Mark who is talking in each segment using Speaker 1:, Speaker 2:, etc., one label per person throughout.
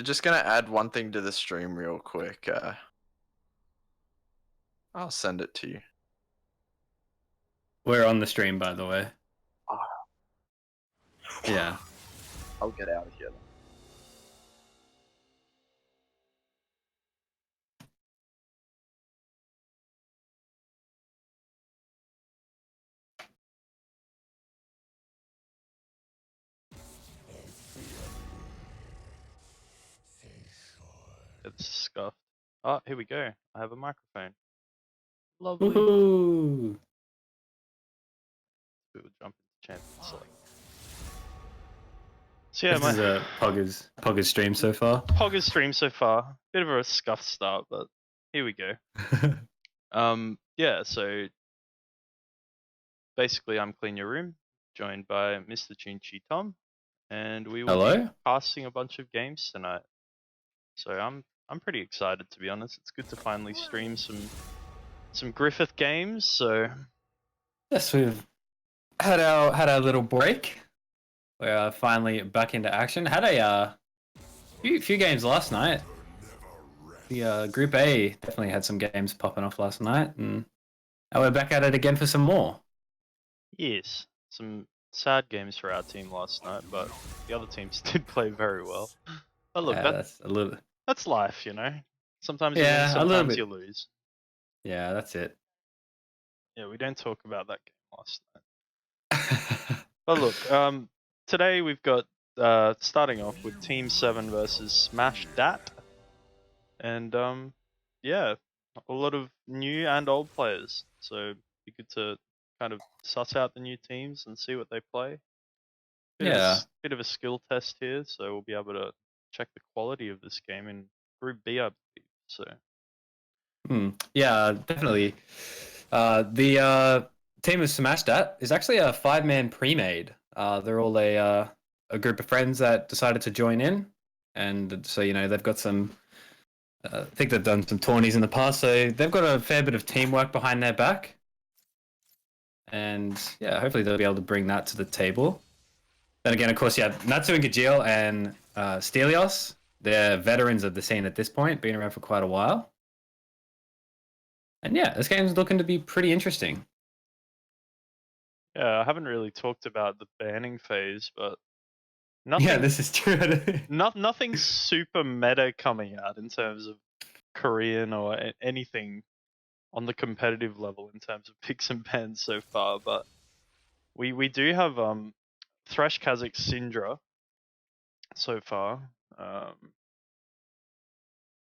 Speaker 1: Just gonna add one thing to the stream real quick. I'll send it to you.
Speaker 2: We're on the stream, by the way. Yeah.
Speaker 1: I'll get out of here.
Speaker 3: It's scuffed. Oh, here we go. I have a microphone. Lovely.
Speaker 2: Woohoo!
Speaker 3: We will jump into champion select. So yeah,
Speaker 2: This is a Pogger's stream so far.
Speaker 3: Pogger's stream so far. Bit of a scuffed start, but here we go. Yeah, so basically I'm Clean Your Room, joined by Mr. Chinchi Tom, and we will be casting a bunch of games tonight. So I'm pretty excited, to be honest. It's good to finally stream some Griffith games. So
Speaker 2: yes, we've had our little break. We're finally back into action. Had a few games last night. The Group A definitely had some games popping off last night, and now we're back at it again for some more.
Speaker 3: Yes, some sad games for our team last night, but the other teams did play very well. But look,
Speaker 2: Yeah, that's a little.
Speaker 3: that's life, you know. Sometimes you win,
Speaker 2: Yeah, a little
Speaker 3: sometimes
Speaker 2: bit.
Speaker 3: you lose.
Speaker 2: Yeah, that's it.
Speaker 3: Yeah, we don't talk about that game last night. But look, today we've got starting off with Team 7 versus Smash Dat, and yeah, a lot of new and old players. So it'd be good to kind of suss out the new teams and see what they play.
Speaker 2: Yeah.
Speaker 3: Bit of a skill test here, so we'll be able to check the quality of this game in Group B, I believe. So
Speaker 2: Yeah, definitely. The team of Smash That is actually a 5-man pre-made. They're all a group of friends that decided to join in, and so they've got some. I think they've done some tourneys in the past, so they've got a fair bit of teamwork behind their back, and yeah, hopefully they'll be able to bring that to the table. Then again, of course, you have Natsu and Gajil and Stelios. They're veterans of the scene at this point, been around for quite a while. And yeah, this game's looking to be pretty interesting.
Speaker 3: yeah, I haven't really talked about the banning phase, but
Speaker 2: Yeah, this is true.
Speaker 3: nothing super meta coming out in terms of Korean or anything on the competitive level in terms of picks and bans so far. But we do have Thresh Kazakh Syndra so far.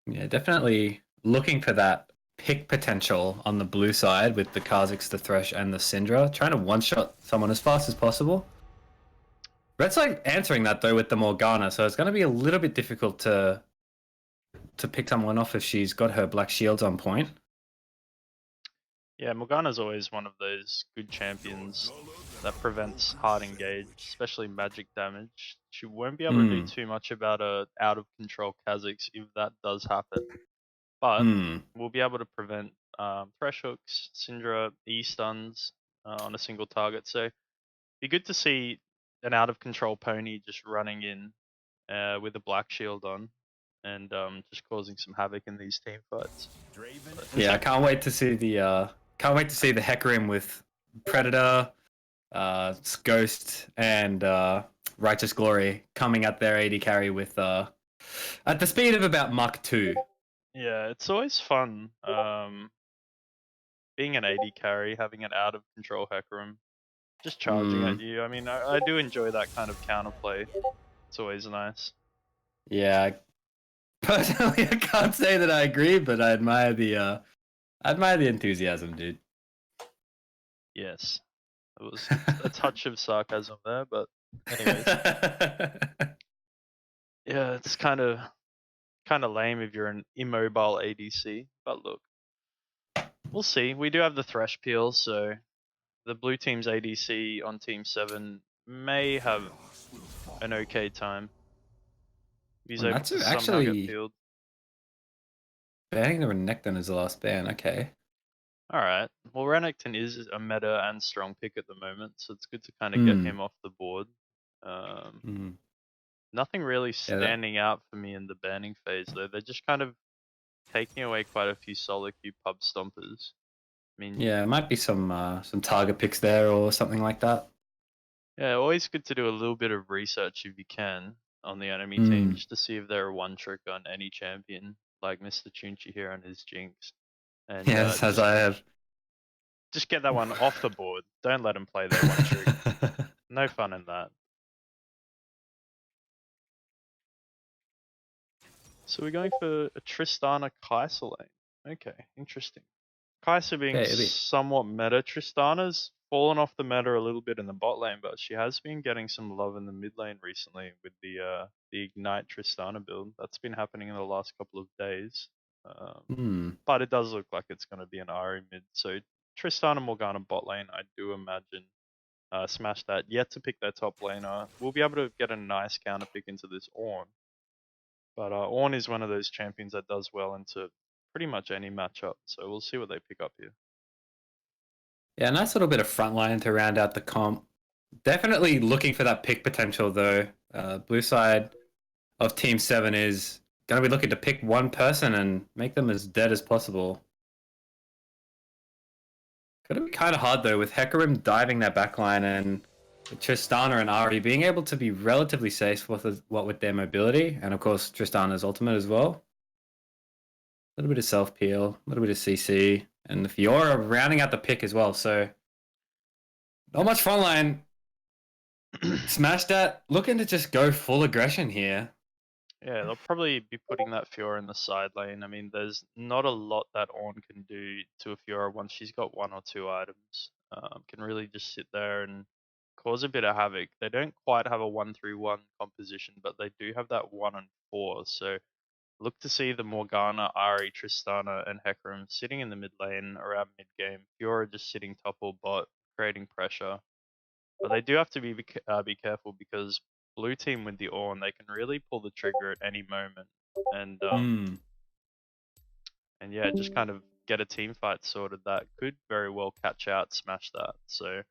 Speaker 2: Yeah, definitely looking for that pick potential on the blue side with the Kazakhs, the Thresh, and the Syndra. Trying to one-shot someone as fast as possible. Red's like answering that though with the Morgana, so it's going to be a little bit difficult to pick someone off if she's got her black shields on point.
Speaker 3: Yeah, Morgana's always one of those good champions that prevents hard engage, especially magic damage. She won't be able to do too much about a out of control Kazakhs if that does happen. But we'll be able to prevent Thresh hooks, Syndra, E stuns on a single target. So be good to see an out of control pony just running in with a black shield on and just causing some havoc in these team fights.
Speaker 2: Yeah, I can't wait to see the Hecarim with Predator, Ghost, and Righteous Glory coming at their AD carry with at the speed of about Mach 2.
Speaker 3: Yeah, it's always fun being an AD carry, having an out of control Hecarim, just charging at you. I mean, I do enjoy that kind of counterplay. It's always nice.
Speaker 2: Yeah, personally, I can't say that I agree, but I admire the enthusiasm, dude.
Speaker 3: Yes, it was a touch of sarcasm there, but anyways, yeah, it's kind of lame if you're an immobile ADC. But look, we'll see. We do have the Thresh peel, so the blue team's ADC on Team 7 may have an okay time. He's able to somehow get peeled.
Speaker 2: Banning the Renekton as the last ban, okay.
Speaker 3: Alright, well Renekton is a meta and strong pick at the moment, so it's good to kind of get him off the board. Nothing really standing out for me in the banning phase though. They're just kind of taking away quite a few solo queue pub stompers. I mean,
Speaker 2: yeah, it might be some target picks there or something like that.
Speaker 3: Yeah, always good to do a little bit of research if you can on the enemy team, just to see if they're a one trick on any champion, like Mr. Chunchi here on his Jinx. And
Speaker 2: yes, as I have.
Speaker 3: Just get that one off the board. Don't let him play their one trick. No fun in that. So we're going for a Tristana Kai'Sa lane. Okay, interesting. Kai'Sa being somewhat meta. Tristana's fallen off the meta a little bit in the bot lane, but she has been getting some love in the mid lane recently with the Ignite Tristana build. That's been happening in the last couple of days. But it does look like it's going to be an Ahri mid. So Tristana Morgana bot lane, I do imagine. Smash that. Yet to pick their top laner. We'll be able to get a nice counter pick into this Ornn. But Ornn is one of those champions that does well into pretty much any matchup. So we'll see what they pick up here.
Speaker 2: Yeah, nice little bit of frontline to round out the comp. Definitely looking for that pick potential though. Blue side of Team 7 is going to be looking to pick one person and make them as dead as possible. Going to be kind of hard though with Hecarim diving that backline and Tristana and Ari being able to be relatively safe with their mobility and of course Tristana's ultimate as well. A little bit of self peel, a little bit of CC, and the Fiora rounding out the pick as well. So not much front line. Smash that. Looking to just go full aggression here.
Speaker 3: Yeah, they'll probably be putting that Fiora in the side lane. I mean, there's not a lot that Ornn can do to a Fiora once she's got 1 or 2 items. Can really just sit there and cause a bit of havoc. They don't quite have a 1-3-1 composition, but they do have that 1 and 4. So look to see the Morgana, Ari, Tristana, and Hecarim sitting in the mid lane around mid game. Fiora just sitting top or bot, creating pressure. But they do have to be careful because blue team with the Ornn, they can really pull the trigger at any moment, and and yeah, just kind of get a team fight sorted that could very well catch out, smash that. So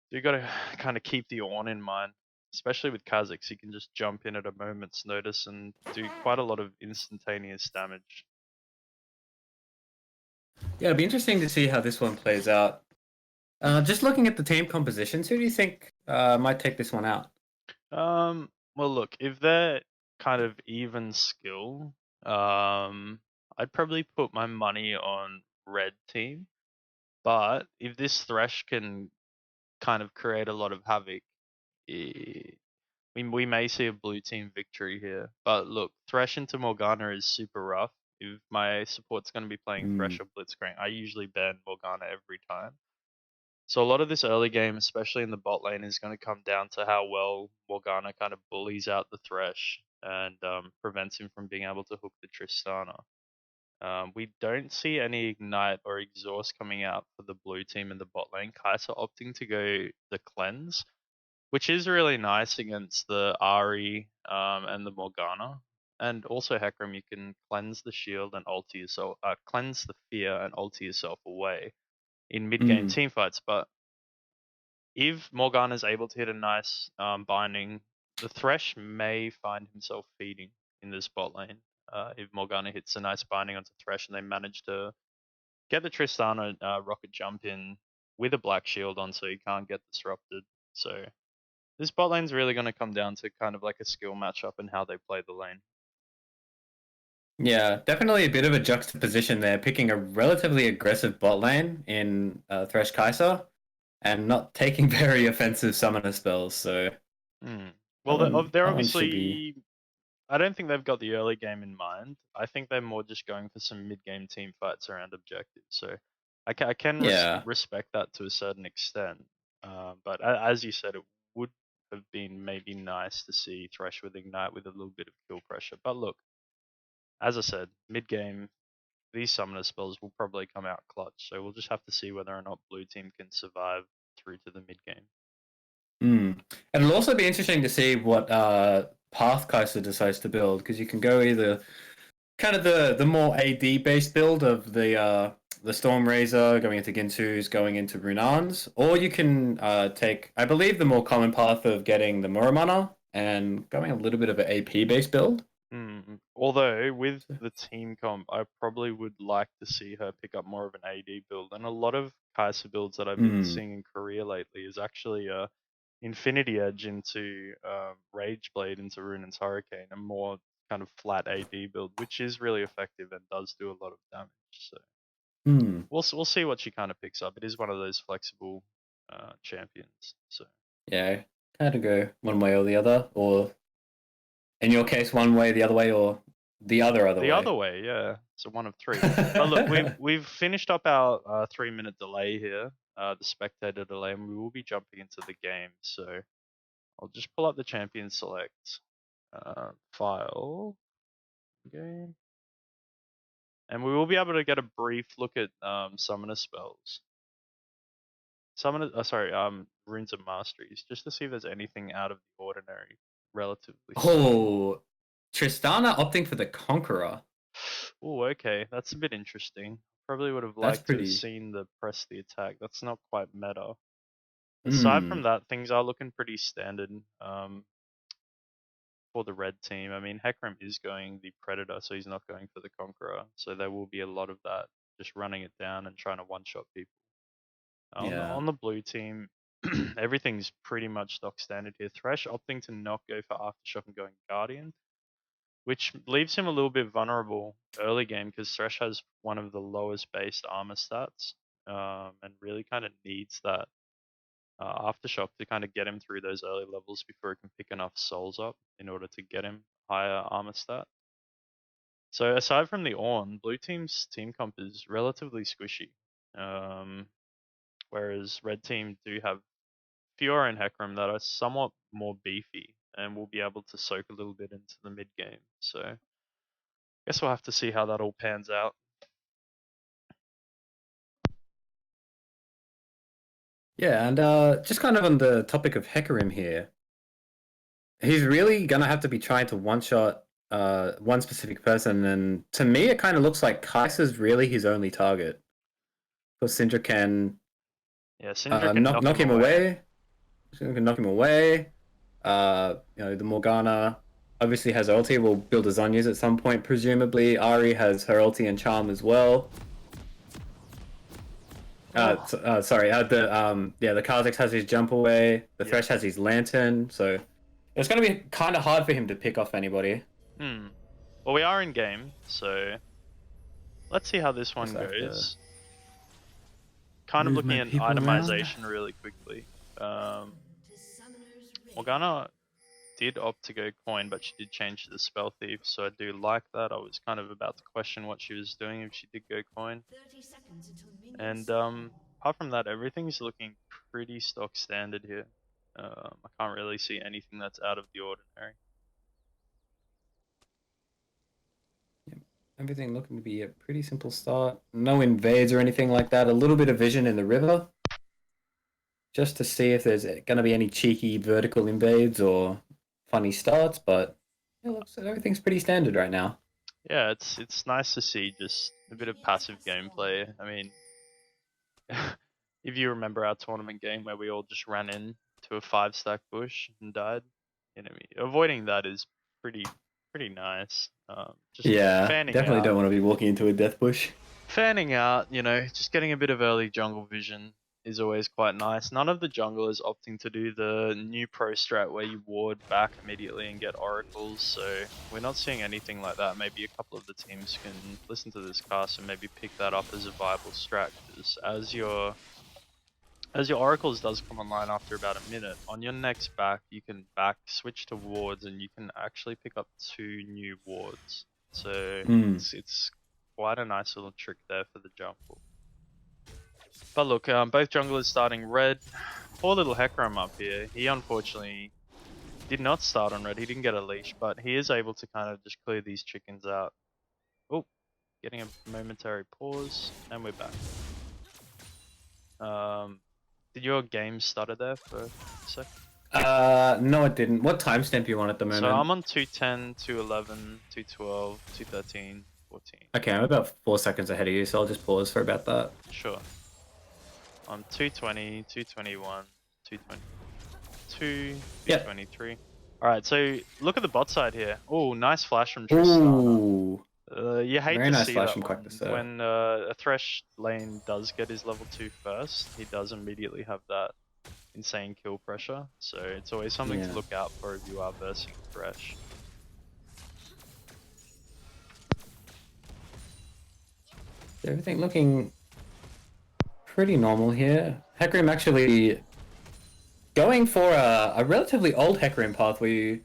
Speaker 3: you got to kind of keep the Ornn in mind, especially with Kha'Zix. He can just jump in at a moment's notice and do quite a lot of instantaneous damage.
Speaker 2: Yeah, it'll be interesting to see how this one plays out. Just looking at the team compositions, who do you think might take this one out?
Speaker 3: Well, look, if they're kind of even skill, I'd probably put my money on red team. But if this Thresh can kind of create a lot of havoc, we may see a blue team victory here. But look, Thresh into Morgana is super rough. If my support's going to be playing Thresh or Blitzcrank, I usually ban Morgana every time. So a lot of this early game, especially in the bot lane, is going to come down to how well Morgana kind of bullies out the Thresh and prevents him from being able to hook the Tristana. We don't see any Ignite or Exhaust coming out for the blue team in the bot lane. Kai'Sa opting to go the Cleanse, which is really nice against the Ari and the Morgana. And also Hecarim, you can cleanse the shield and ulti yourself, cleanse the fear and ulti yourself away in mid-game teamfights. But if Morgana is able to hit a nice binding, the Thresh may find himself feeding in this bot lane. If Morgana hits a nice binding onto Thresh and they manage to get the Tristana rocket jump in with a black shield on so he can't get disrupted. So this bot lane's really going to come down to kind of like a skill matchup and how they play the lane.
Speaker 2: Yeah, definitely a bit of a juxtaposition there, picking a relatively aggressive bot lane in Thresh Kai'Sa and not taking very offensive summoner spells. So,
Speaker 3: Well, they're
Speaker 2: obviously
Speaker 3: be... I don't think they've got the early game in mind. I think they're more just going for some mid-game team fights around objectives. So I can respect that to a certain extent. But as you said, it would have been maybe nice to see Thresh with Ignite with a little bit of kill pressure. But look, as I said, mid-game, these summoner spells will probably come out clutch. So we'll just have to see whether or not blue team can survive through to the mid-game.
Speaker 2: And it'll also be interesting to see what path Kai'Sa decides to build, because you can go either kind of the more AD based build of the Stormrazor going into Ginsu's, going into Runan's, or you can take, I believe, the more common path of getting the Muramana and going a little bit of an AP based build.
Speaker 3: Although with the team comp, I probably would like to see her pick up more of an AD build, and a lot of Kai'Sa builds that I've been seeing in Korea lately is actually Infinity Edge into Rageblade into Runan's Hurricane, a more kind of flat AD build, which is really effective and does do a lot of damage. So we'll see what she kind of picks up. It is one of those flexible champions. So
Speaker 2: yeah, kind of go one way or the other, or in your case, one way, the other way, or the other way.
Speaker 3: The other way, yeah. So one of three. But look, we've finished up our 3-minute delay here, the spectator delay, and we will be jumping into the game. So I'll just pull up the champion select file game, and we will be able to get a brief look at summoner spells. Runes of Masteries, just to see if there's anything out of the ordinary, relatively.
Speaker 2: Oh, Tristana opting for the Conqueror.
Speaker 3: Oh, okay, that's a bit interesting. Probably would have liked to have seen the press the attack. That's not quite meta. Aside
Speaker 2: Hmm.
Speaker 3: from that, things are looking pretty standard for the red team. I mean, Hecarim is going the Predator, so he's not going for the Conqueror. So there will be a lot of that, just running it down and trying to one-shot people.
Speaker 2: Yeah.
Speaker 3: On the blue team, everything's pretty much stock standard here. Thresh opting to not go for Aftershock and going Guardian, which leaves him a little bit vulnerable early game because Thresh has one of the lowest based armor stats, and really kind of needs that Aftershock to kind of get him through those early levels before he can pick enough souls up in order to get him higher armor stat. So aside from the Ornn, blue team's team comp is relatively squishy, whereas red team do have Fiora and Hecarim that are somewhat more beefy and will be able to soak a little bit into the mid game. So I guess we'll have to see how that all pans out.
Speaker 2: Yeah, and just kind of on the topic of Hecarim here, he's really gonna have to be trying to one-shot one specific person, and to me, it kind of looks like Kai'Sa's really his only target. Because Syndra can
Speaker 3: Syndra can
Speaker 2: knock him away. Syndra can knock him away. The Morgana obviously has ulti. Will build a Zhonya's at some point, presumably. Ahri has her ulti and charm as well. Sorry. The Kha'Zix has his jump away. The Thresh has his lantern. So it's going to be kind of hard for him to pick off anybody.
Speaker 3: Well, we are in game, so let's see how this one goes. Kind of looking at itemization really quickly. Morgana did opt to go coin, but she did change to the spell thief, so I do like that. I was kind of about to question what she was doing if she did go coin. And apart from that, everything's looking pretty stock standard here. I can't really see anything that's out of the ordinary.
Speaker 2: Everything looking to be a pretty simple start. No invades or anything like that. A little bit of vision in the river. Just to see if there's going to be any cheeky vertical invades or funny starts, but it looks like everything's pretty standard right now.
Speaker 3: Yeah, it's nice to see just a bit of passive gameplay. I mean, if you remember our tournament game where we all just ran in to a 5-stack bush and died, avoiding that is pretty nice.
Speaker 2: Definitely don't want to be walking into a death bush.
Speaker 3: Fanning out, just getting a bit of early jungle vision is always quite nice. None of the junglers opting to do the new pro strat where you ward back immediately and get oracles, so we're not seeing anything like that. Maybe a couple of the teams can listen to this cast and maybe pick that up as a viable strat, because as your oracles does come online after about a minute, on your next back you can switch to wards and you can actually pick up 2 new wards. So it's quite a nice little trick there for the jungle. But look, both junglers starting red. Poor little Hecarim up here. He unfortunately did not start on red. He didn't get a leash, but he is able to kind of just clear these chickens out. Oh, getting a momentary pause, and we're back. Did your game stutter there for a sec?
Speaker 2: No, it didn't. What timestamp you want at the moment?
Speaker 3: So I'm on 210, 211, 212, 213, 14.
Speaker 2: Okay, I'm about 4 seconds ahead of you, so I'll just pause for about that.
Speaker 3: Sure. I'm 220, 221, 222, 223. Yep. Alright, so look at the bot side here. Oh, nice flash from Tristana. You hate
Speaker 2: very
Speaker 3: to
Speaker 2: nice
Speaker 3: see
Speaker 2: flash
Speaker 3: that
Speaker 2: from
Speaker 3: one. When a Thresh lane does get his level 2 first, he does immediately have that insane kill pressure. So it's always something to look out for if you are versing Thresh.
Speaker 2: Everything looking pretty normal here. Hecarim actually going for a relatively old Hecarim path where you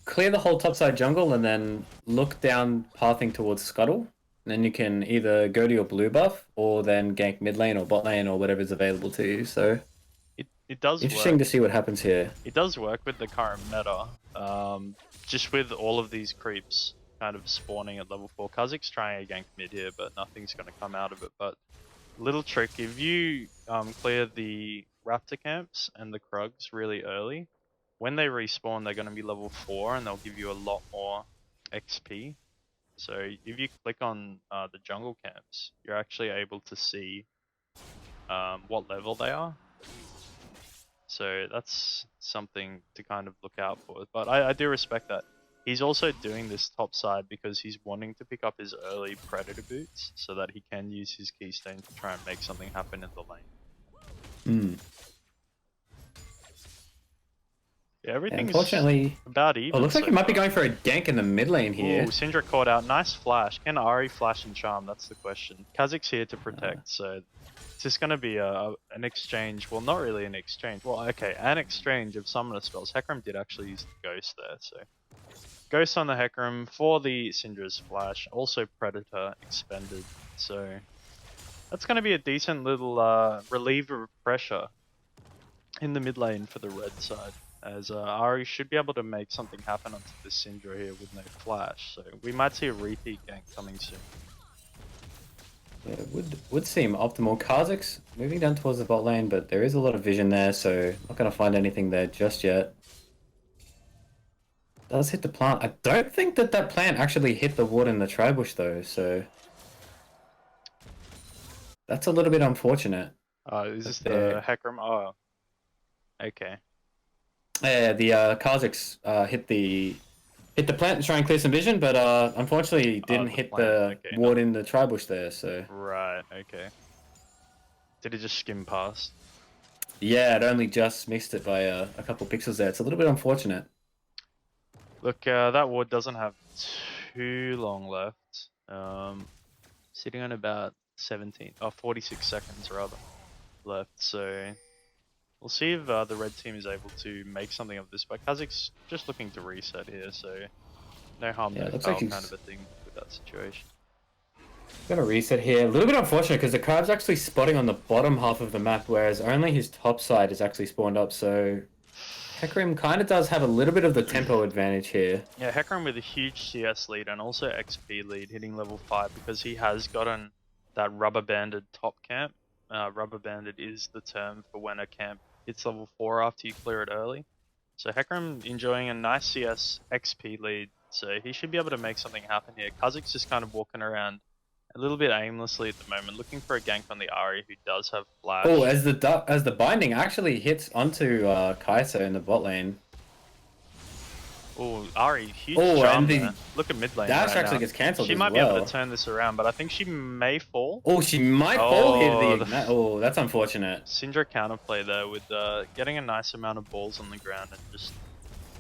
Speaker 2: clear the whole topside jungle and then look down pathing towards Scuttle. And then you can either go to your blue buff or then gank mid lane or bot lane or whatever's available to you. So
Speaker 3: it does
Speaker 2: interesting to see what happens here.
Speaker 3: It does work with the current meta. Just with all of these creeps kind of spawning at level 4. Kha'Zix trying to gank mid here, but nothing's going to come out of it. But little trick, if you clear the raptor camps and the Krugs really early, when they respawn they're going to be level 4 and they'll give you a lot more XP. So if you click on the jungle camps, you're actually able to see what level they are. So that's something to kind of look out for. But I do respect that. He's also doing this top side because he's wanting to pick up his early Predator boots so that he can use his keystone to try and make something happen in the lane. Yeah, everything's
Speaker 2: unfortunately
Speaker 3: about even.
Speaker 2: Oh, looks like
Speaker 3: so
Speaker 2: he might be
Speaker 3: far.
Speaker 2: going for a gank in the mid lane here.
Speaker 3: Ooh, Syndra caught out. Nice flash. Can Ari flash and charm? That's the question. Kha'Zix's here to protect, so it's just going to be an exchange. Well, not really an exchange. Well, okay, an exchange of summoner spells. Hecarim did actually use the Ghost there, so... Ghost on the Hecarim for the Syndra's flash. Also Predator expended, so... That's going to be a decent little reliever of pressure in the mid lane for the red side. As Ari should be able to make something happen onto the Syndra here with no flash, so we might see a repeat gank coming soon.
Speaker 2: Yeah, would seem optimal. Kha'Zix moving down towards the bot lane, but there is a lot of vision there, so not going to find anything there just yet. Does hit the plant. I don't think that plant actually hit the ward in the tri-bush though, so... That's a little bit unfortunate.
Speaker 3: Is this the Hecarim? Oh, okay.
Speaker 2: Yeah, the Kha'Zix hit the plant to try and clear some vision, but unfortunately didn't hit the ward in the tri-bush there, so...
Speaker 3: Right, okay. Did it just skim past?
Speaker 2: Yeah, it only just missed it by a couple pixels there. It's a little bit unfortunate.
Speaker 3: Look, that ward doesn't have too long left. Sitting on about 46 seconds rather left, so we'll see if the red team is able to make something of this. But Kha'Zix's just looking to reset here, so no harm, no foul kind of a thing with that situation.
Speaker 2: Gonna reset here. A little bit unfortunate because the card's actually spotting on the bottom half of the map, whereas only his top side is actually spawned up, so Hecarim kind of does have a little bit of the tempo advantage here.
Speaker 3: Yeah, Hecarim with a huge CS lead and also XP lead, hitting level 5 because he has gotten that rubber banded top camp. Rubber banded is the term for when a camp hits level 4 after you clear it early. So Hecarim enjoying a nice CS XP lead, so he should be able to make something happen here. Kha'Zix's just kind of walking around a little bit aimlessly at the moment, looking for a gank on the Ari who does have flash.
Speaker 2: Oh, as the binding actually hits onto Kai'Sa in the bot lane.
Speaker 3: Oh, Ari, huge jump there. Look at mid lane
Speaker 2: dash
Speaker 3: right
Speaker 2: actually
Speaker 3: now.
Speaker 2: gets cancelled.
Speaker 3: She might be able to turn this around, but I think she may fall.
Speaker 2: Oh, she might fall here to the Oh, that's unfortunate.
Speaker 3: Syndra counterplay there with getting a nice amount of balls on the ground and just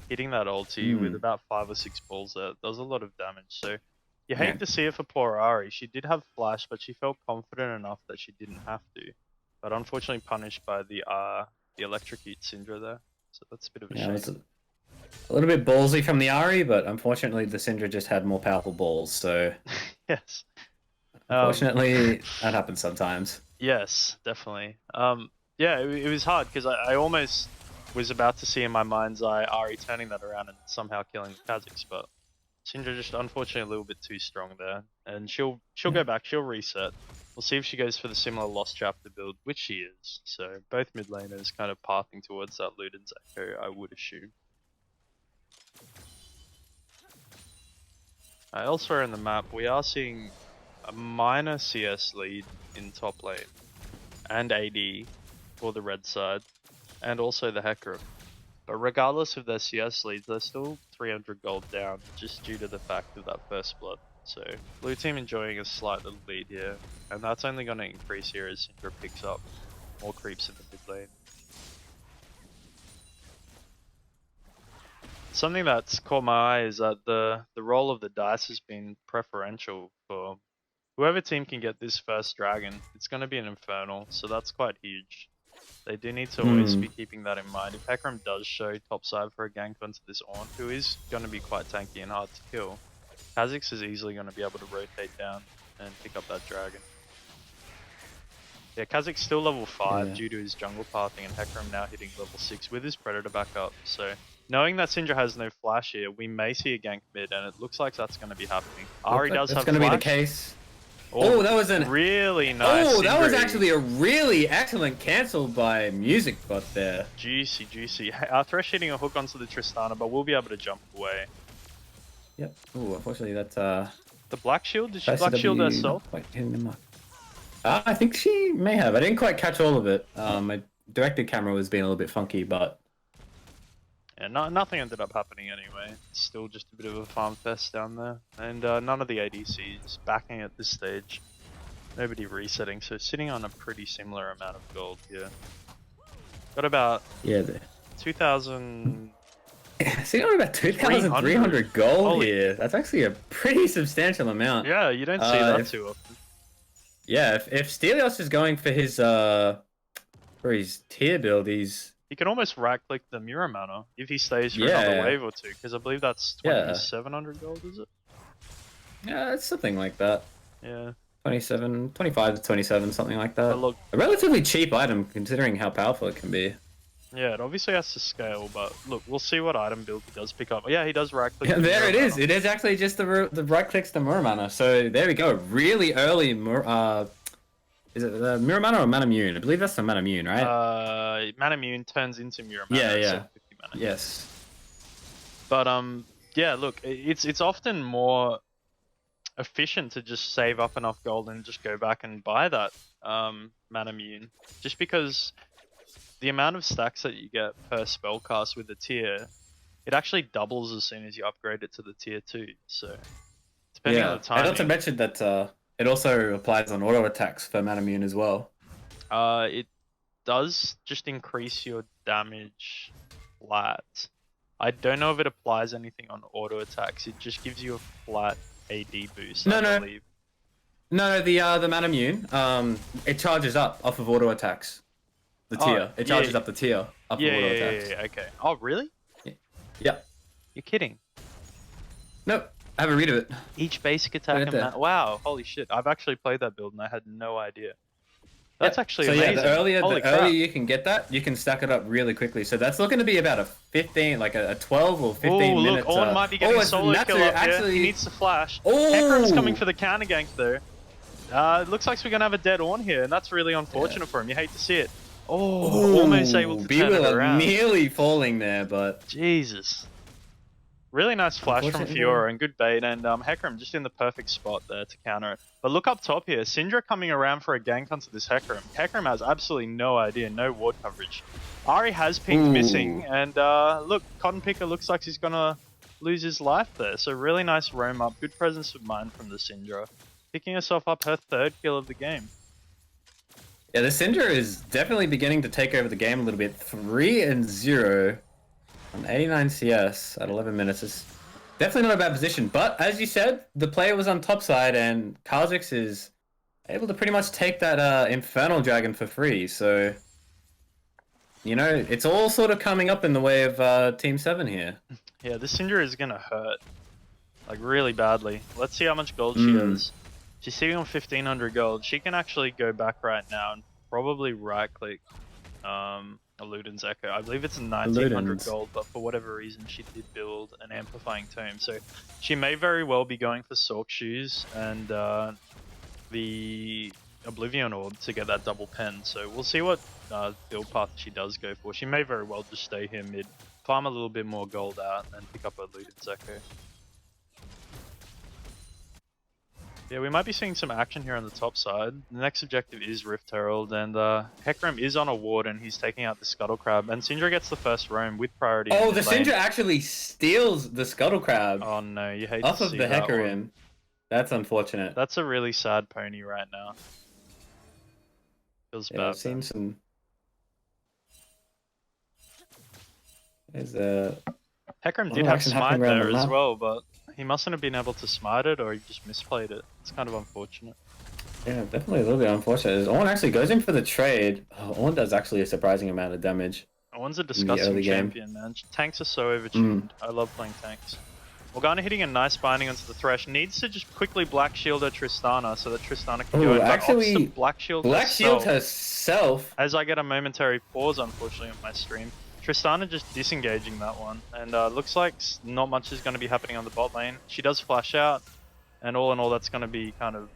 Speaker 3: hitting that ulti with about 5 or 6 balls there. Does a lot of damage, so you hate to see it for poor Ari. She did have flash, but she felt confident enough that she didn't have to. But unfortunately punished by the electrocute Syndra there. So that's a bit of a shame.
Speaker 2: It's a little bit ballsy from the Ari, but unfortunately the Syndra just had more powerful balls, so...
Speaker 3: Yes.
Speaker 2: Unfortunately, that happens sometimes.
Speaker 3: Yes, definitely. Yeah, it was hard, because I almost was about to see in my mind's eye Ari turning that around and somehow killing the Kha'Zix, but Syndra just unfortunately a little bit too strong there, and she'll go back, she'll reset. We'll see if she goes for the similar Lost Chapter build, which she is. So both mid laners kind of pathing towards that Luden's Echo, I would assume. Elsewhere in the map, we are seeing a minor CS lead in top lane and AD for the red side, and also the Hecarim. But regardless of their CS leads, they're still 300 gold down, just due to the fact of that first blood. So, blue team enjoying a slight little lead here, and that's only going to increase here as Syndra picks up more creeps in the mid lane. Something that's caught my eye is that the roll of the dice has been preferential for whoever team can get this first dragon. It's going to be an Infernal, so that's quite huge. They do need to always be keeping that in mind. If Hecarim does show topside for a gank onto this Ornn, who is going to be quite tanky and hard to kill, Kha'Zix is easily going to be able to rotate down and pick up that dragon. Yeah, Kha'Zix's still level 5 due to his jungle pathing, and Hecarim now hitting level 6 with his Predator back up. So, knowing that Syndra has no flash here, we may see a gank mid, and it looks like that's going to be happening. Ari does have flash. That's going to be the case.
Speaker 2: Oh, that was a
Speaker 3: really nice.
Speaker 2: Oh, that was actually a really excellent cancel by Music Bot there.
Speaker 3: Juicy, juicy. Thresh hitting a hook onto the Tristana, but we'll be able to jump away.
Speaker 2: Yep. Oh, unfortunately that's
Speaker 3: the Black Shield? Did she Black Shield herself?
Speaker 2: I think she may have. I didn't quite catch all of it. I directed camera was being a little bit funky, but
Speaker 3: Yeah, nothing ended up happening anyway. It's still just a bit of a farm fest down there. And none of the ADCs backing at this stage. Nobody resetting, so sitting on a pretty similar amount of gold here. Got about
Speaker 2: yeah,
Speaker 3: 2,000...
Speaker 2: see, I'm about 2,300 gold here. That's actually a pretty substantial amount.
Speaker 3: Yeah, you don't see that too often.
Speaker 2: Yeah, if Stelios is going for his tier build, he's...
Speaker 3: He can almost right-click the Muramana if he stays for another wave or two, because I believe that's 2,700 gold, is it?
Speaker 2: Yeah, it's something like that.
Speaker 3: Yeah.
Speaker 2: 25 to 27, something like that.
Speaker 3: But look,
Speaker 2: a relatively cheap item, considering how powerful it can be.
Speaker 3: Yeah, it obviously has to scale, but look, we'll see what item build he does pick up. Yeah, he does right-click.
Speaker 2: Yeah, there it is. It is actually just the right-clicks the Muramana. So there we go. Really early is it the Muramana or Manamune? I believe that's the Manamune, right?
Speaker 3: Manamune turns into Muramana.
Speaker 2: Yeah.
Speaker 3: 750 mana.
Speaker 2: Yes.
Speaker 3: But yeah, look, it's often more efficient to just save up enough gold and just go back and buy that Manamune, just because the amount of stacks that you get per spellcast with the tier, it actually doubles as soon as you upgrade it to the tier 2. So depending on the timing.
Speaker 2: And not to mention that it also applies on auto attacks for Manamune as well.
Speaker 3: It does just increase your damage flat. I don't know if it applies anything on auto attacks. It just gives you a flat AD boost. I believe. No,
Speaker 2: the Manamune, it charges up off of auto attacks. The tier. It charges up the tier up of auto attacks.
Speaker 3: Yeah, okay. Oh, really?
Speaker 2: Yeah.
Speaker 3: You're kidding.
Speaker 2: Nope. I have a read of it.
Speaker 3: Each basic attack and wow, holy shit. I've actually played that build and I had no idea. That's actually amazing.
Speaker 2: Yeah, the earlier you can get that, you can stack it up really quickly. So that's looking to be about a 15, like a 12 or 15 minutes.
Speaker 3: Look, Ornn might be getting solo kill up here. He needs to flash. Hecarim's coming for the counter gank though. It looks like we're going to have a dead Ornn here, and that's really unfortunate for him. You hate to see it. Almost able to turn it around.
Speaker 2: Nearly falling there, but...
Speaker 3: Jesus. Really nice flash from Fiora and good bait, and Hecarim just in the perfect spot there to counter it. But look up top here, Syndra coming around for a gank onto this Hecarim. Hecarim has absolutely no idea, no ward coverage. Ahri has pinged missing, and look, Cotton Picker looks like he's gonna lose his life there. So really nice roam up, good presence of mind from the Syndra. Picking herself up her 3rd kill of the game.
Speaker 2: Yeah, the Syndra is definitely beginning to take over the game a little bit. 3-0 on 89 CS at 11 minutes is definitely not a bad position. But as you said, the player was on top side, and Kha'Zix is able to pretty much take that Infernal Dragon for free. So, you know, it's all sort of coming up in the way of Team 7 here.
Speaker 3: Yeah, this Syndra is going to hurt. Like, really badly. Let's see how much gold she has. She's sitting on 1,500 gold. She can actually go back right now and probably right-click Eluden's Echo. I believe it's 1,900 gold, but for whatever reason she did build an Amplifying Tome. So she may very well be going for Sork Shoes and the Oblivion Orb to get that double pen. So we'll see what build path she does go for. She may very well just stay here mid, farm a little bit more gold out, and pick up Eluden's Echo. Yeah, we might be seeing some action here on the top side. The next objective is Rift Herald, and Hecarim is on a ward, and he's taking out the Scuttle Crab, and Syndra gets the first roam with priority.
Speaker 2: Oh, the Syndra actually steals the Scuttle Crab.
Speaker 3: Oh no, you hate
Speaker 2: off
Speaker 3: to
Speaker 2: of
Speaker 3: see
Speaker 2: the
Speaker 3: that
Speaker 2: Hecarim.
Speaker 3: one.
Speaker 2: That's unfortunate.
Speaker 3: That's a really sad pony right now. Feels bad.
Speaker 2: I've seen some... There's
Speaker 3: Hecarim did have smite there as well, but he mustn't have been able to smite it, or he just misplayed it. It's kind of unfortunate.
Speaker 2: Yeah, definitely a little bit unfortunate. Ornn actually goes in for the trade. Ornn does actually a surprising amount of damage.
Speaker 3: Ornn's a disgusting champion, man. Tanks are so overtuned. I love playing tanks. Morgana hitting a nice binding onto the Thresh. Needs to just quickly Black Shield her Tristana so that Tristana can go in.
Speaker 2: Actually,
Speaker 3: Black Shield
Speaker 2: herself.
Speaker 3: As I get a momentary pause, unfortunately, on my stream. Tristana just disengaging that one, and looks like not much is going to be happening on the bot lane. She does flash out, and all in all, that's going to be kind of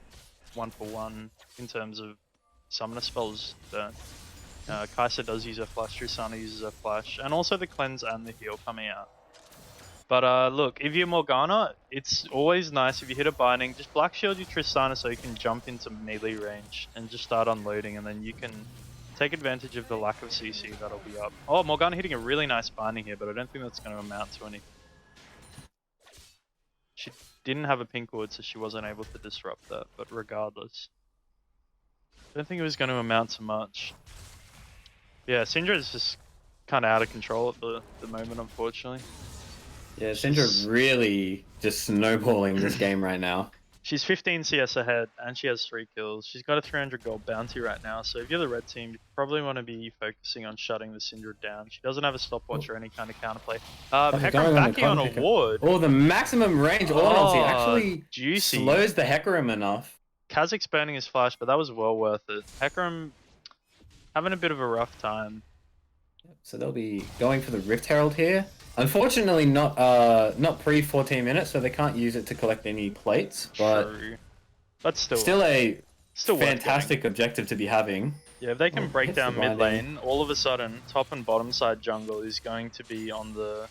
Speaker 3: 1-for-1 in terms of summoner spells. Kai'Sa does use her flash, Tristana uses her flash, and also the cleanse and the heal coming out. But look, if you're Morgana, it's always nice if you hit a binding, just Black Shield your Tristana so you can jump into melee range and just start unloading, and then you can take advantage of the lack of CC that'll be up. Oh, Morgana hitting a really nice binding here, but I don't think that's going to amount to anything. She didn't have a pink ward, so she wasn't able to disrupt that, but regardless. I don't think it was going to amount to much. Yeah, Syndra is just kind of out of control at the moment, unfortunately.
Speaker 2: Yeah, Syndra really just snowballing this game right now.
Speaker 3: She's 15 CS ahead, and she has 3 kills. She's got a 300 gold bounty right now, so if you're the red team, you probably want to be focusing on shutting the Syndra down. She doesn't have a stopwatch or any kind of counterplay. Hecarim backing on a ward.
Speaker 2: Oh, the maximum range ulti actually
Speaker 3: juicy.
Speaker 2: Slows the Hecarim enough.
Speaker 3: Kha'Zix burning his flash, but that was well worth it. Hecarim having a bit of a rough time.
Speaker 2: So they'll be going for the Rift Herald here. Unfortunately, not pre 14 minutes, so they can't use it to collect any plates. But
Speaker 3: true. But
Speaker 2: still a
Speaker 3: still
Speaker 2: fantastic objective to be having.
Speaker 3: Yeah, if they can break down mid lane, all of a sudden, top and bottom side jungle is going to be on the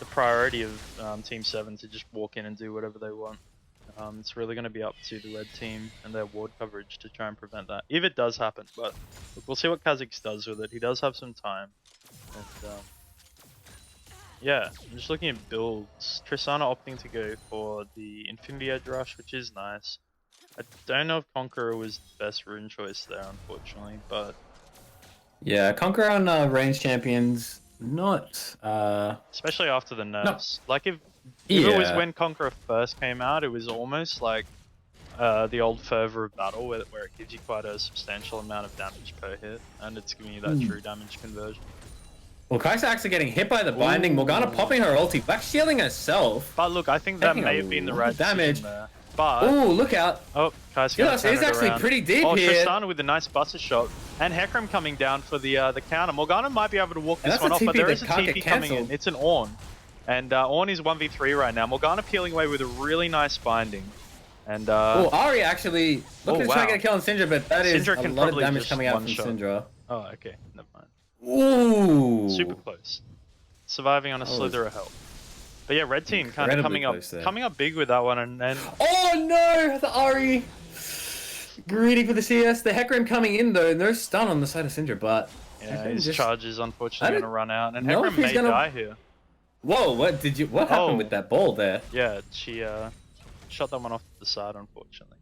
Speaker 3: priority of Team 7 to just walk in and do whatever they want. It's really going to be up to the red team and their ward coverage to try and prevent that, if it does happen. But look, we'll see what Kha'Zix does with it. He does have some time. And, yeah, I'm just looking at builds. Tristana opting to go for the Infinity Edge Rush, which is nice. I don't know if Conqueror was the best rune choice there, unfortunately, but...
Speaker 2: Yeah, Conqueror on range champions, not...
Speaker 3: Especially after the nerfs. Like, if it was when Conqueror first came out, it was almost like the old Fervor of Battle, where it gives you quite a substantial amount of damage per hit, and it's giving you that true damage conversion.
Speaker 2: Well, Kai'Sa actually getting hit by the binding. Morgana popping her ulti, back shielding herself.
Speaker 3: But look, I think that may have been the right
Speaker 2: damage
Speaker 3: there. But
Speaker 2: ooh, look out!
Speaker 3: Oh, Kai'Sa
Speaker 2: is actually pretty deep here.
Speaker 3: Tristana with a nice buster shot, and Hecarim coming down for the counter. Morgana might be able to walk this one off, but there is a TP coming in. It's an Ornn, and Ornn is 1v3 right now. Morgana peeling away with a really nice binding, and
Speaker 2: oh, Ari actually looking to try to get a kill on Syndra, but that is
Speaker 3: Syndra
Speaker 2: a lot of damage coming out from Syndra.
Speaker 3: Oh, okay, never mind.
Speaker 2: Ooh,
Speaker 3: super close, surviving on a slither of health. But yeah, red team kind of coming up big with that one, and then
Speaker 2: oh no, the Ari greedy for the CS. The Hecarim coming in though, and no stun on the side of Syndra, but
Speaker 3: yeah, his charge is unfortunately going to run out, and Hecarim may die here.
Speaker 2: Whoa, what happened with that ball there?
Speaker 3: Yeah, she shot that one off to the side, unfortunately.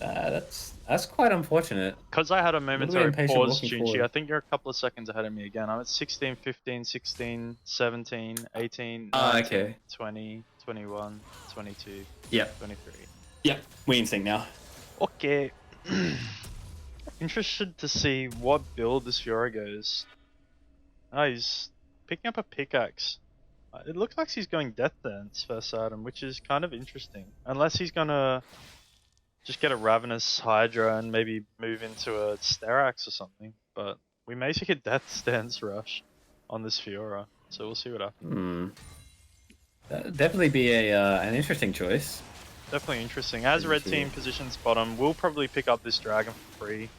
Speaker 2: That's quite unfortunate.
Speaker 3: Because I had a momentary pause, Junchi, I think you're a couple of seconds ahead of me again. I'm at 16, 15, 16, 17, 18, 19, 20, 21, 22, 23.
Speaker 2: Yep, we in sync now.
Speaker 3: Okay. Interested to see what build this Fiora goes. Oh, he's picking up a pickaxe. It looks like he's going Death Dance first item, which is kind of interesting. Unless he's gonna just get a Ravenous Hydra and maybe move into a Sterax or something. But we may see a Death Dance rush on this Fiora, so we'll see what happens.
Speaker 2: That'd definitely be an interesting choice.
Speaker 3: Definitely interesting. As red team positions bottom, we'll probably pick up this dragon for free.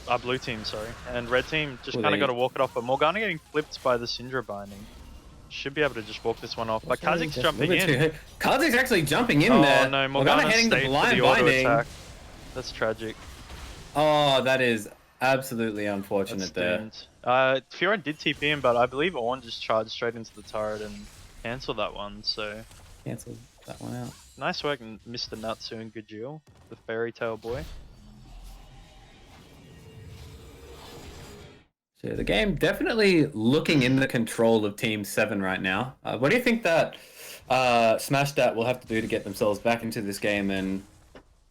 Speaker 3: Our blue team, sorry. And red team just kind of got to walk it off. But Morgana getting flipped by the Syndra binding. Should be able to just walk this one off. But Kha'Zix jumping in.
Speaker 2: Kha'Zix actually jumping in there.
Speaker 3: Oh no, Morgana stayed for the auto attack. That's tragic.
Speaker 2: Oh, that is absolutely unfortunate there.
Speaker 3: Fiora did TP in, but I believe Ornn just charged straight into the turret and cancelled that one, so...
Speaker 2: Cancelled that one out.
Speaker 3: Nice work, Mr. Natsu and Gajil, the fairy tale boy.
Speaker 2: So the game definitely looking in the control of Team 7 right now. What do you think that SmashDat will have to do to get themselves back into this game and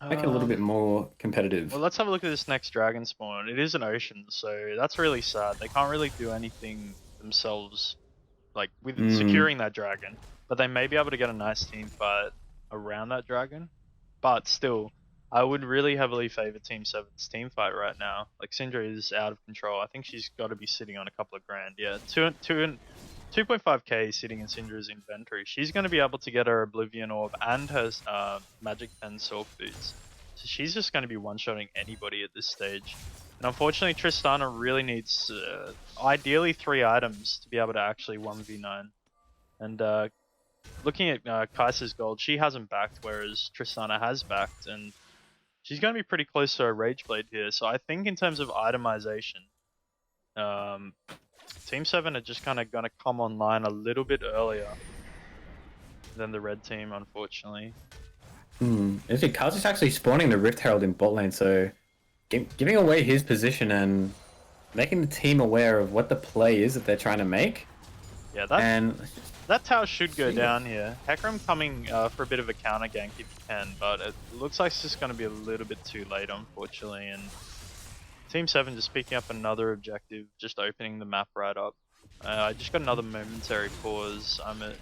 Speaker 2: make it a little bit more competitive?
Speaker 3: Well, let's have a look at this next dragon spawn. It is an ocean, so that's really sad. They can't really do anything themselves, like with securing that dragon. But they may be able to get a nice team fight around that dragon. But still, I would really heavily favor Team 7's team fight right now. Like, Syndra is out of control. I think she's got to be sitting on a couple of grand. Yeah, 2.5k sitting in Syndra's inventory. She's going to be able to get her Oblivion Orb and her Magic Pen Silk Boots. So she's just going to be one-shotting anybody at this stage. And unfortunately, Tristana really needs, ideally, 3 items to be able to actually 1v9. And looking at Kai'Sa's gold, she hasn't backed, whereas Tristana has backed. And she's going to be pretty close to a Rage Blade here. So I think in terms of itemization, Team 7 are just kind of going to come online a little bit earlier than the red team, unfortunately.
Speaker 2: Is it Kaz is actually spawning the Rift Herald in bot lane, so giving away his position and making the team aware of what the play is that they're trying to make.
Speaker 3: Yeah, that tower should go down here. Hecarim coming for a bit of a counter gank if you can, but it looks like it's just going to be a little bit too late, unfortunately. And Team 7 just picking up another objective, just opening the map right up. I just got another momentary pause. I'm at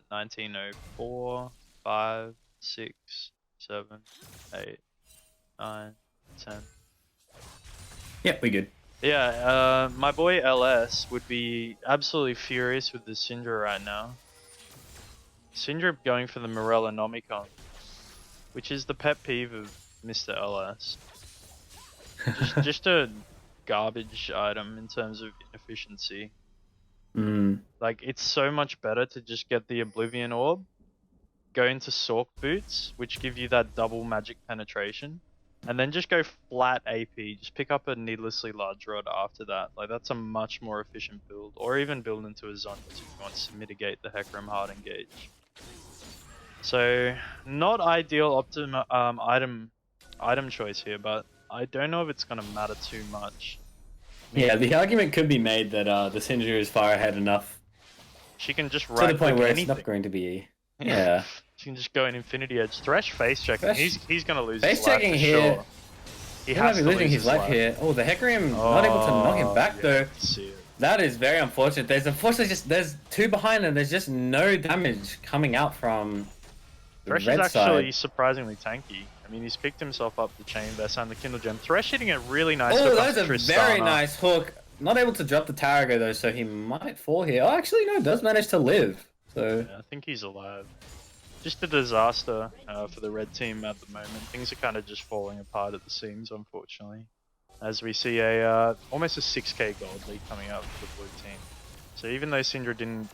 Speaker 3: 1904, 5, 6, 7, 8, 9, 10.
Speaker 2: Yep, we good.
Speaker 3: Yeah, my boy LS would be absolutely furious with the Syndra right now. Syndra going for the Morella Nomicon, which is the pet peeve of Mr. LS. just a garbage item in terms of efficiency. Like, it's so much better to just get the Oblivion Orb, go into Sork Boots, which give you that double magic penetration, and then just go flat AP. Just pick up a needlessly large rod after that. Like, that's a much more efficient build. Or even build into a Zonyas if you want to mitigate the Hecarim hard engage. So, not ideal item choice here, but I don't know if it's going to matter too much.
Speaker 2: Yeah, the argument could be made that the Syndra is far ahead enough.
Speaker 3: She can just
Speaker 2: to the point where
Speaker 3: anything.
Speaker 2: it's not going to be. Yeah.
Speaker 3: She can just go in Infinity Edge. Thresh face checking. He's going to lose
Speaker 2: face
Speaker 3: his life
Speaker 2: checking
Speaker 3: for
Speaker 2: here.
Speaker 3: sure.
Speaker 2: He might be losing his life here. Oh, the Hecarim not able to knock him back though. That is very unfortunate. There's two behind and there's just no damage coming out from the
Speaker 3: Thresh
Speaker 2: red
Speaker 3: is actually
Speaker 2: side.
Speaker 3: surprisingly tanky. I mean, he's picked himself up the Chain Vest and the Kindle Gem. Thresh hitting a really nice hook.
Speaker 2: Oh, that was a very nice hook. Not able to drop the Tarago though, so he might fall here. Oh, actually no, does manage to live. So
Speaker 3: yeah, I think he's alive. Just a disaster for the red team at the moment. Things are kind of just falling apart at the seams, unfortunately. As we see almost a 6k gold lead coming out for the blue team. So even though Syndra didn't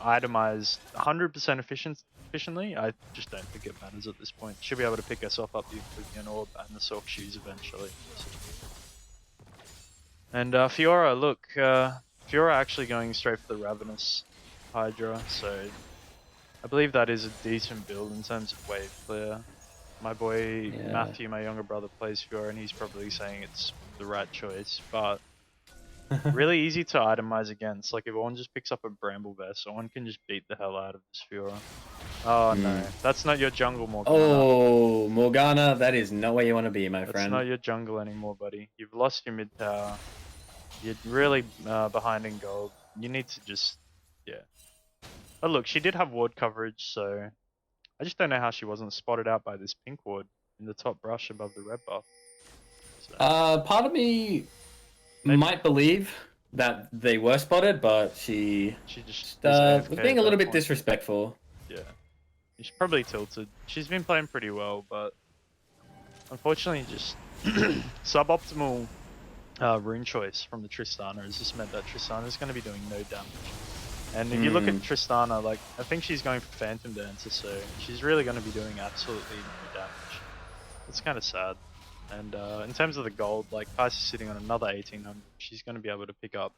Speaker 3: itemize 100% efficiently, I just don't think it matters at this point. She'll be able to pick herself up the Oblivion Orb and the Sork Shoes eventually. And Fiora, look, Fiora actually going straight for the Ravenous Hydra, so I believe that is a decent build in terms of wave clear. My boy Matthew, my younger brother, plays Fiora and he's probably saying it's the right choice, but really easy to itemize against. Like if one just picks up a Bramble Vest, one can just beat the hell out of this Fiora. Oh no, that's not your jungle, Morgana.
Speaker 2: Oh, Morgana, that is not where you want to be, my friend.
Speaker 3: That's not your jungle anymore, buddy. You've lost your mid tower. You're really behind in gold. You need to just, But look, she did have ward coverage, so I just don't know how she wasn't spotted out by this pink ward in the top brush above the red buff. So.
Speaker 2: Part of me might believe that they were spotted, but she just was being a little bit disrespectful.
Speaker 3: Yeah, she's probably tilted. She's been playing pretty well, but unfortunately, just suboptimal rune choice from the Tristana has just meant that Tristana is going to be doing no damage. And if you look at Tristana, like, I think she's going for Phantom Dancer, so she's really going to be doing absolutely no damage. It's kind of sad. And in terms of the gold, like, Kai's sitting on another 1800. She's going to be able to pick up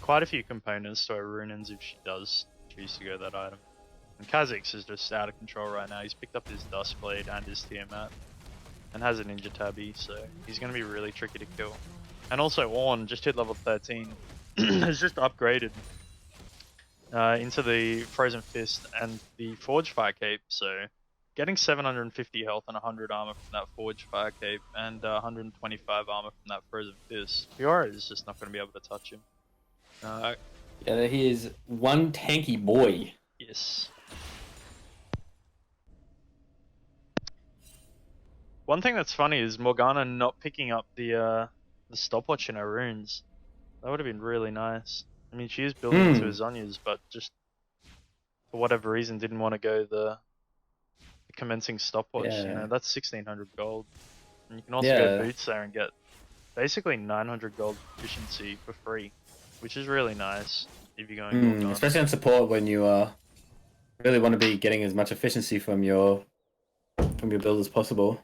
Speaker 3: quite a few components to her Runins if she does choose to go that item. And Kha'Zix is just out of control right now. He's picked up his Dustblade and his Tiamat. And has a Ninja Tabby, so he's going to be really tricky to kill. And also, Ornn just hit level 13. Has just upgraded into the Frozen Fist and the Forge Fire Cape, so getting 750 health and 100 armor from that Forge Fire Cape and 125 armor from that Frozen Fist. Fiora is just not going to be able to touch him.
Speaker 2: Yeah, he is one tanky boy.
Speaker 3: Yes. One thing that's funny is Morgana not picking up the stopwatch in her runes. That would have been really nice. I mean, she is building into her Zonyas, but just for whatever reason didn't want to go the commencing stopwatch.
Speaker 2: Yeah.
Speaker 3: You know, that's 1600 gold. And you can also go boots there and get basically 900 gold efficiency for free, which is really nice if you're going gold.
Speaker 2: Especially on support when you really want to be getting as much efficiency from your build as possible.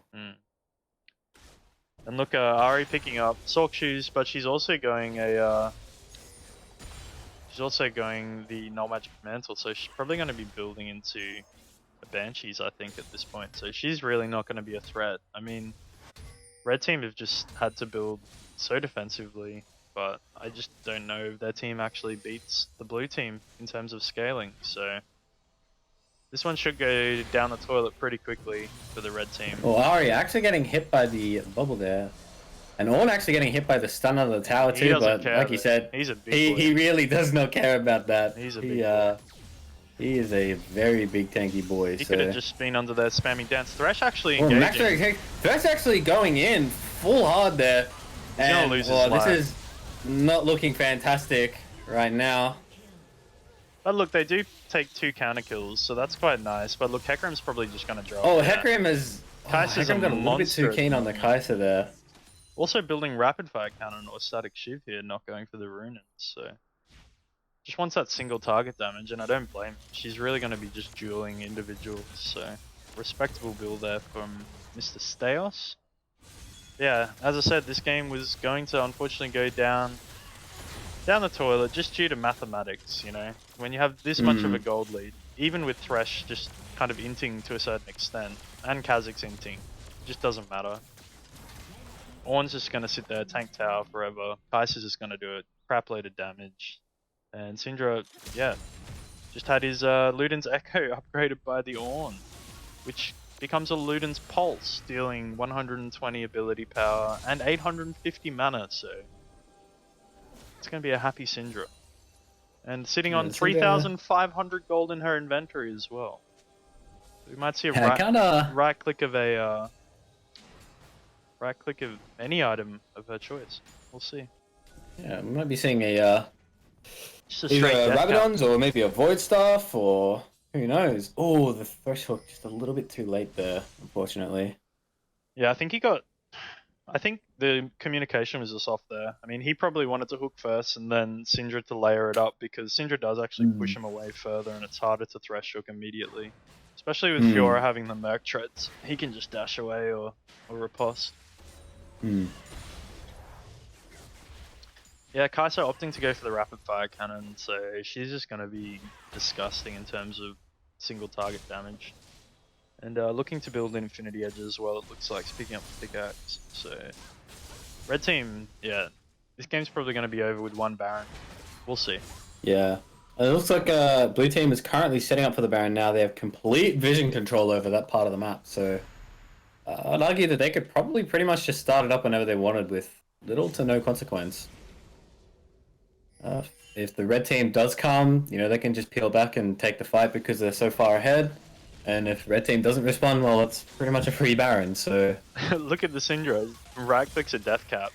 Speaker 3: And look, Ari picking up Sork Shoes, but she's also going the Null Magic Mantle, so she's probably going to be building into a Banshees, I think, at this point. So she's really not going to be a threat. I mean, Red Team have just had to build so defensively, but I just don't know if their team actually beats the Blue Team in terms of scaling. So this one should go down the toilet pretty quickly for the Red Team.
Speaker 2: Well, Ari actually getting hit by the bubble there. And Orn actually getting hit by the stun out of the tower too, but
Speaker 3: care,
Speaker 2: like you said,
Speaker 3: he's a big boy.
Speaker 2: he really does not care about that.
Speaker 3: He's a big boy.
Speaker 2: He is a very big tanky boy.
Speaker 3: He could have just been under there spamming dance. Thresh actually engaging.
Speaker 2: Thresh actually going in full hard there.
Speaker 3: He's gonna lose his life.
Speaker 2: This is not looking fantastic right now.
Speaker 3: But look, they do take 2 counter kills, so that's quite nice. But look, Hecarim's probably just gonna drop.
Speaker 2: Oh, Hecarim is...
Speaker 3: Kai'Sa's
Speaker 2: Hecarim got a little bit too keen on the Kai'Sa there.
Speaker 3: Also building rapid fire cannon or static shiv here, not going for the runes, so... Just wants that single target damage, and I don't blame him. She's really going to be just dueling individuals, so... Respectable build there from Mr. Steos. Yeah, as I said, this game was going to unfortunately go down the toilet just due to mathematics, you know? When you have this much of a gold lead, even with Thresh just kind of inting to a certain extent, and Kha'Zix inting, it just doesn't matter. Ornn's just going to sit there, tank tower forever. Kai'Sa's just going to do it, crap load of damage. And Syndra, yeah, just had his Luden's Echo upgraded by the Ornn, which becomes a Luden's Pulse, dealing 120 ability power and 850 mana, so it's going to be a happy Syndra. And sitting on 3,500 gold in her inventory as well. We might see a right click of any item of her choice. We'll see.
Speaker 2: Yeah, we might be seeing a
Speaker 3: either
Speaker 2: Rabadons or maybe a Void Staff, or who knows. Oh, the Thresh Hook just a little bit too late there, unfortunately.
Speaker 3: Yeah, I think the communication was just off there. I mean, he probably wanted to hook first and then Syndra to layer it up, because Syndra does actually push him away further and it's harder to Thresh Hook immediately. Especially with Fiora having the Merc Treads. He can just dash away or riposte. Yeah, Kai'Sa opting to go for the rapid fire cannon, so she's just going to be disgusting in terms of single target damage. And looking to build an Infinity Edge as well, it looks like, picking up the pickaxe. So, Red Team, yeah, this game's probably going to be over with 1 Baron. We'll see.
Speaker 2: Yeah. It looks like Blue Team is currently setting up for the Baron now. They have complete vision control over that part of the map, so I'd argue that they could probably pretty much just start it up whenever they wanted with little to no consequence. If the Red Team does come, you know, they can just peel back and take the fight because they're so far ahead. And if Red Team doesn't respond, well, it's pretty much a free Baron, so...
Speaker 3: Look at the Syndra, right-clicks a death cap.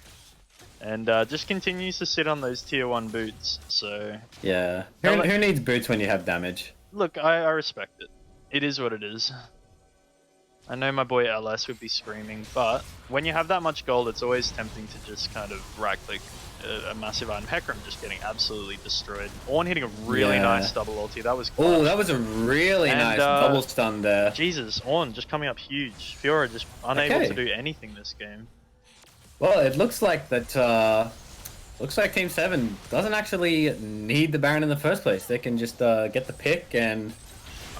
Speaker 3: And just continues to sit on those tier 1 boots, so...
Speaker 2: Yeah. Who needs boots when you have damage?
Speaker 3: Look, I respect it. It is what it is. I know my boy LS would be screaming, but when you have that much gold, it's always tempting to just kind of right-click a massive item. Hecarim just getting absolutely destroyed. Ornn hitting a really nice double ulti. That was clutch.
Speaker 2: Oh, that was a really nice double stun there.
Speaker 3: Jesus, Ornn just coming up huge. Fiora just unable to do anything this game.
Speaker 2: Well, it looks like that. Looks like Team 7 doesn't actually need the Baron in the first place. They can just get the pick and...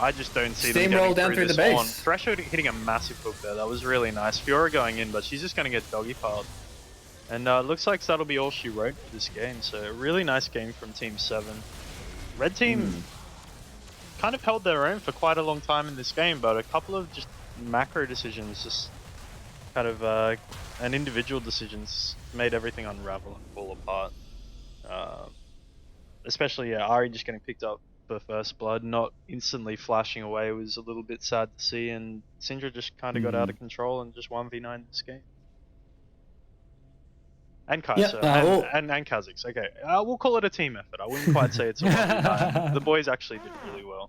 Speaker 3: I just don't see them getting
Speaker 2: down through the base.
Speaker 3: Ornn. Thresh hitting a massive hook there. That was really nice. Fiora going in, but she's just going to get doggy piled. And looks like that'll be all she wrote for this game. So a really nice game from Team 7. Red Team kind of held their own for quite a long time in this game, but a couple of just macro decisions, just kind of and individual decisions made everything unravel and fall apart. Especially Ari just getting picked up for first blood, not instantly flashing away, was a little bit sad to see, and Syndra just kind of got out of control and just 1v9 this game. And Kai'Sa, and Kha'Zix. Okay, we'll call it a team effort. I wouldn't quite say it's a 1v9. The boys actually did really well.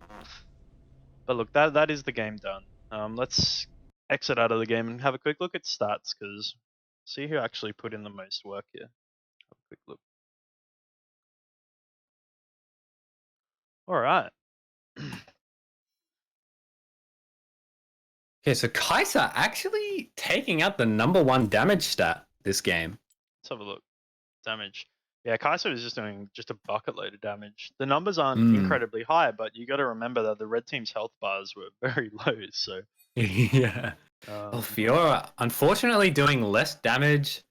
Speaker 3: But look, that is the game done. Let's exit out of the game and have a quick look at stats, because see who actually put in the most work here. Have a quick look. Alright.
Speaker 2: Okay, so Kai'Sa actually taking out the #1 damage stat this game.
Speaker 3: Let's have a look. Damage. Yeah, Kai'Sa is just doing just a bucket load of damage. The numbers aren't
Speaker 2: Mm.
Speaker 3: incredibly high, but you got to remember that the red team's health bars were very low. So
Speaker 2: Yeah. Well, Fiora, unfortunately, doing less damage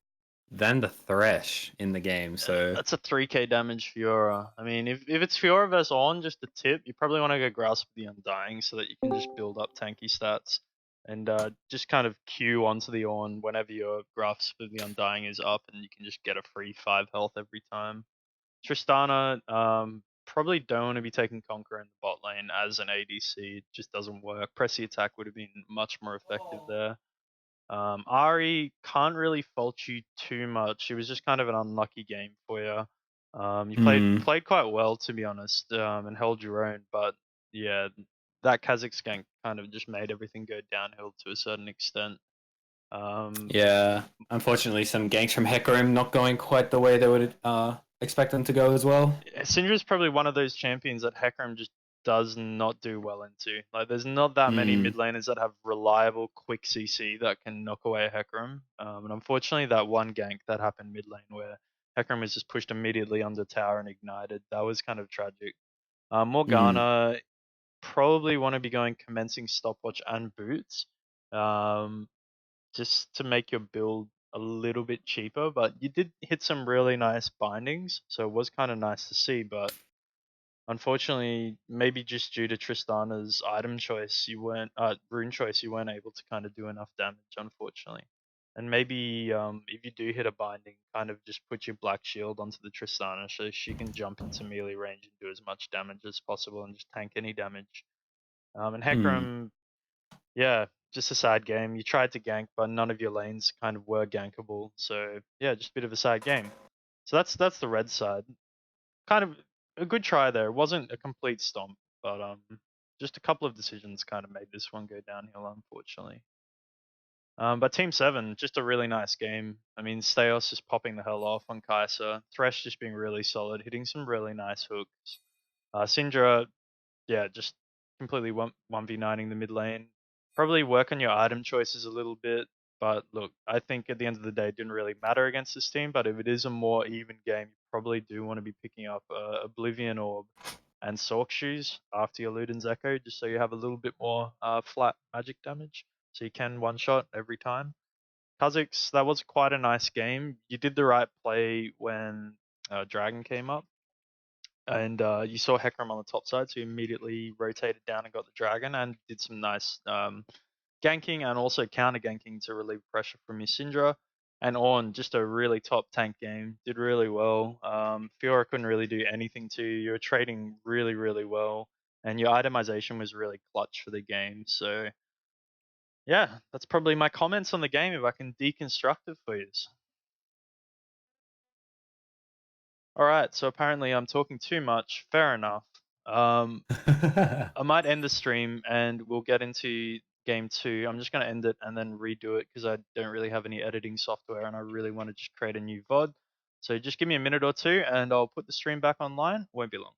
Speaker 2: than the Thresh in the game. So
Speaker 3: that's a 3k damage Fiora. I mean, if it's Fiora versus Ornn, just a tip, you probably want to go Grasp of the Undying so that you can just build up tanky stats and just kind of queue onto the Ornn whenever your Grasp of the Undying is up, and you can just get a free 5 health every time. Tristana, probably don't want to be taking Conqueror in the bot lane as an ADC. It just doesn't work. Pressy attack would have been much more effective there. Ari can't really fault you too much. It was just kind of an unlucky game for you. You played quite well, to be honest, and held your own. But yeah, that Kazakh gank kind of just made everything go downhill to a certain extent.
Speaker 2: Yeah, unfortunately, some ganks from Hecarim not going quite the way they would expect them to go as well.
Speaker 3: Syndra is probably one of those champions that Hecarim just does not do well into. Like, there's not that many mid laners that have reliable, quick CC that can knock away a Hecarim. And unfortunately, that one gank that happened mid lane where Hecarim was just pushed immediately under tower and ignited, that was kind of tragic. Morgana probably want to be going commencing stopwatch and boots, just to make your build a little bit cheaper. But you did hit some really nice bindings, so it was kind of nice to see. But unfortunately, maybe just due to Tristana's item choice, rune choice, you weren't able to kind of do enough damage, unfortunately. And maybe if you do hit a binding, kind of just put your black shield onto the Tristana so she can jump into melee range and do as much damage as possible and just tank any damage. And Hecarim, yeah, just a sad game. You tried to gank, but none of your lanes kind of were gankable. So yeah, just a bit of a sad game. So that's the red side. Kind of a good try there. It wasn't a complete stomp, but just a couple of decisions kind of made this one go downhill, unfortunately. But Team 7, just a really nice game. I mean, Steos just popping the hell off on Kai'Sa. Thresh just being really solid, hitting some really nice hooks. Syndra, yeah, just completely 1v9ing the mid lane. Probably work on your item choices a little bit. But look, I think at the end of the day, it didn't really matter against this team. But if it is a more even game, you probably do want to be picking up Oblivion Orb and Sork Shoes after your Luden's Echo, just so you have a little bit more flat magic damage. So you can one-shot every time. Kazakhs, that was quite a nice game. You did the right play when Dragon came up. And you saw Hecarim on the top side, so you immediately rotated down and got the Dragon and did some nice ganking and also counter ganking to relieve pressure from your Syndra. And Ornn, just a really top tank game, did really well. Fiora couldn't really do anything to you. You were trading really, really well. And your itemization was really clutch for the game. So, yeah, that's probably my comments on the game if I can deconstruct it for you. Alright, so apparently I'm talking too much. Fair enough. I might end the stream and we'll get into game 2. I'm just going to end it and then redo it because I don't really have any editing software and I really want to just create a new VOD. So just give me a minute or two and I'll put the stream back online. Won't be long.